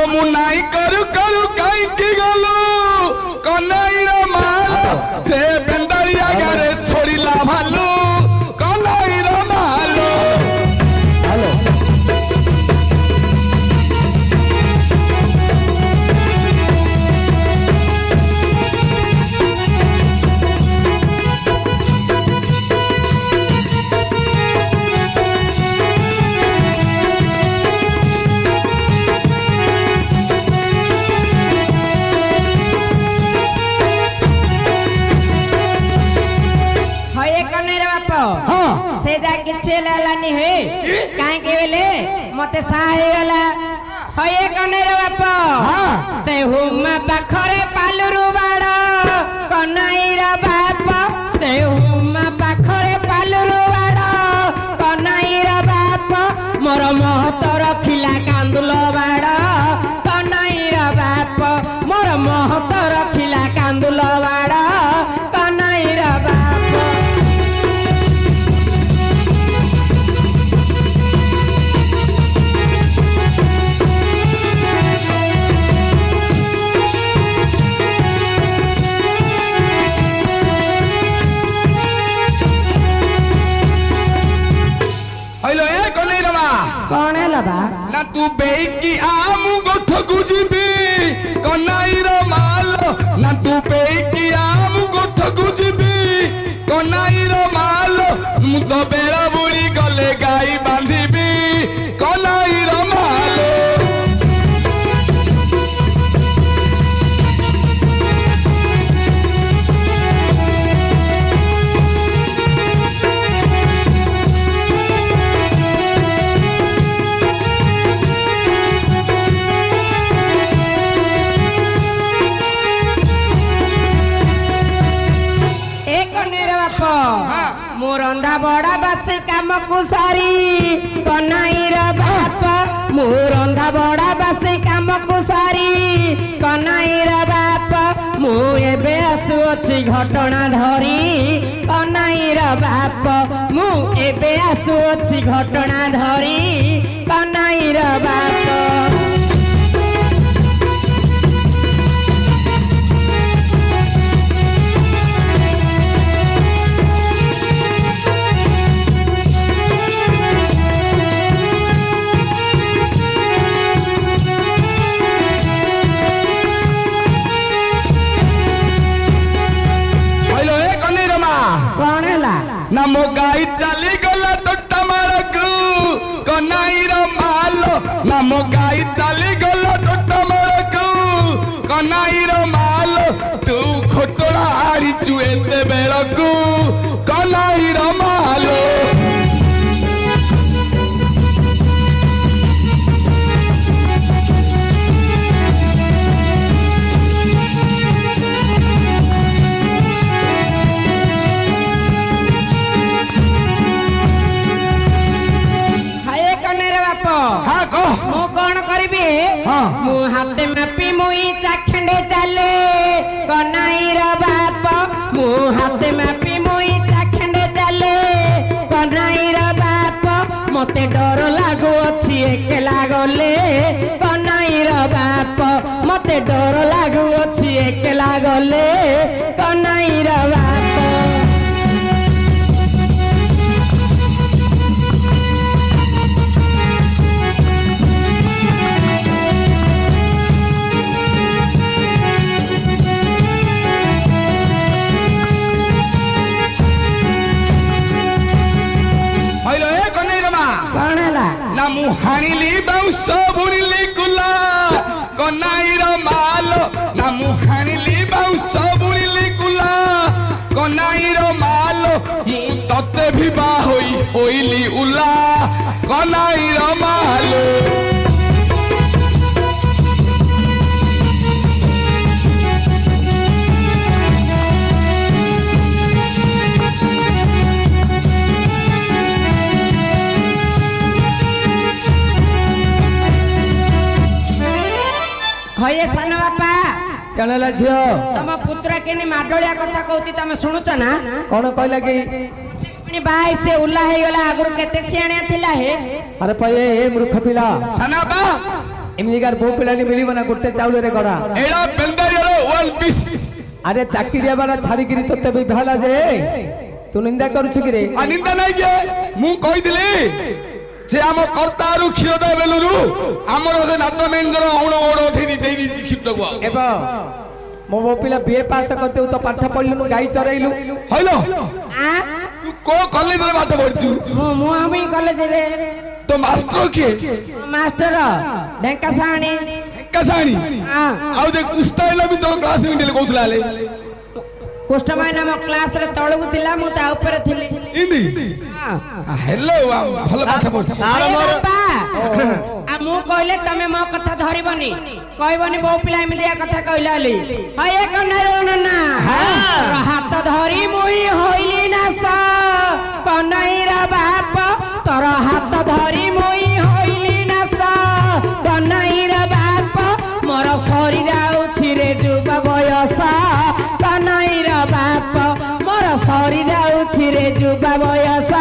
मु नाई करू करू काई की गलो कन्हई रो मालो से बेंदरिया गारे छोड़ीला भालू कन्हई रो मालो हेलो हाँ से जा किछे लालानी हे काहे के बेले मते साहे गला होए कने रे बाप हाँ से हुम पाखरे पालुरु बाड़ कनाई रे बाप से हुम पाखरे पालुरु बाड़ कनाई रे बाप मोर महत रखिला कांदुल बाड़ कनाई रे बाप मोर महत रखिला कांदुल बाड़ कनाई रे बाप हेलो ए कन्हई रो मा कौन है लबा ना तू बेकी आ मु गोठ गुजिबी कन्हई रो मालो ना तू बेकी आ मु गोठ गुजिबी कन्हई रो मालो मु तो बेला बुड़ी गले गाई बांधिबी कन्हई रो मालो मो रंधा बड़ा बासे काम को सारी कन्हई रो बाप मो रंधा बड़ा बासे काम को सारी कन्हई रो बाप मु एबे आसु अछि घटना धरी कन्हई रो बाप मु एबे आसु अछि घटना धरी कन्हई रो बाप ना मो गाई चली गला तो टमारकू कन्हई रो मालो ना मो गाई चली गला तो टमारकू कन्हई रो मालो तू खोटोला हारी चुएते बेलकू कन्हई रो मालो हाँ को मु कौन करिबे हाँ मु हाथे मापी मुई चाखंडे चले कन्हई रो बाप मु हाथे मापी मुई चाखंडे चले कन्हई रो बाप मते डर लागो अछि एकला गले कन्हई रो बाप मते डर लागो अछि एकला गले कन्हई रो बाप ना मु हानिली बाउंस बुनिली कुला कन्हई रो मालो ना मु हानिली बाउंस बुनिली कुला कन्हई रो मालो मु तते भी बा होइली उला कन्हई रो मालो होये सान बापा कनेला झियो तम पुत्र केने माडोलिया कथा कहउती तमे सुनुच ना कौन कहला कि पुनी बाई से उल्ला हे गला आगुर केते सियाणा थिला हे अरे पये हे मूर्ख पिला सनाबा ଏମିତିକାର ବୋଉ ପିଲାଟି ମିଳିବ ନା ଗୋଟେ ଚାଉଳରେ ଗଢ଼ା। ଏଇଟା ବେନ୍ଦାରିଆର ୱାନ୍ ପିସ୍। ଆରେ ଚାକିରିଆ ବାଲା ଛାଡ଼ିକିରି ତୋତେ ବି ହେଲା ଯେ ତୁ ନିନ୍ଦା କରୁଛୁ କିରେ? ନିନ୍ଦା ନାଇଁ କି ମୁଁ କହିଥିଲି যে ଆମ କର୍ତ୍ତାରୁ କ୍ଷୀରଦା ବେଲୁରୁ ଆମର ସେ ନାତ ମେଞ୍ଜର ଅଣ ଓଡ଼ ଦେଇ ଦେଇଛି କ୍ଷୀରକୁ। ଏବଂ ମୋ ବୋଉ ପିଲା ବିଏ ପାସ୍ କରିତେ ତ ପାଠ ପଢିଲୁନୁ ଗାଈ ଚରେଇଲୁ ହଇଲ ଆ ତୁ କୋ କଲେଜରେ ପାଠ ପଢିଛୁ? ମୁଁ ଆମେ କଲେଜରେ। ତ ମାଷ୍ଟର କିଏ? ମାଷ୍ଟର ଢେଙ୍କା ସାହାଣୀ। କାସାଣୀ ହଁ ଆଉ ଯେ କୁଷ୍ଠ ହେଲା ବି ତୋର କ୍ଲାସ ମିଟିଲେ କହୁଥିଲା ହେଲେ କୁଷ୍ଠମାଇନା ମୋ କ୍ଲାସରେ ତଳକୁ ଥିଲା ମୁଁ ତା ଉପରେ ଥିଲି। ହିନ୍ଦୀ ହେଲୋ ଭଲ ପାଠ ପଢୁଛି। ମୁଁ କହିଲେ ତମେ ମୋ କଥା ଧରିବନି କହିବନି ବୋଉ ପିଲା ଏମିତିଆ କଥା କହିଲା ବୋଲି। ହଏ କହ୍ନାଇର ହାତ ଧରି ମୁଇଁ ହଇଲି ନାଶ କହ୍ନାଇର ବାପ ତୋର ହାତ ଧରି ମୁଇଁ ହଇଲି ନାଶ କହ୍ନାଇର ବାପ ମୋର ସରି ଯାଉଛି ରେ ଯୁବ ବୟସ କହ୍ନାଇର ବାପ ମୋର ସରି ଯାଉଛି ରେ ଯୁବ ବୟସ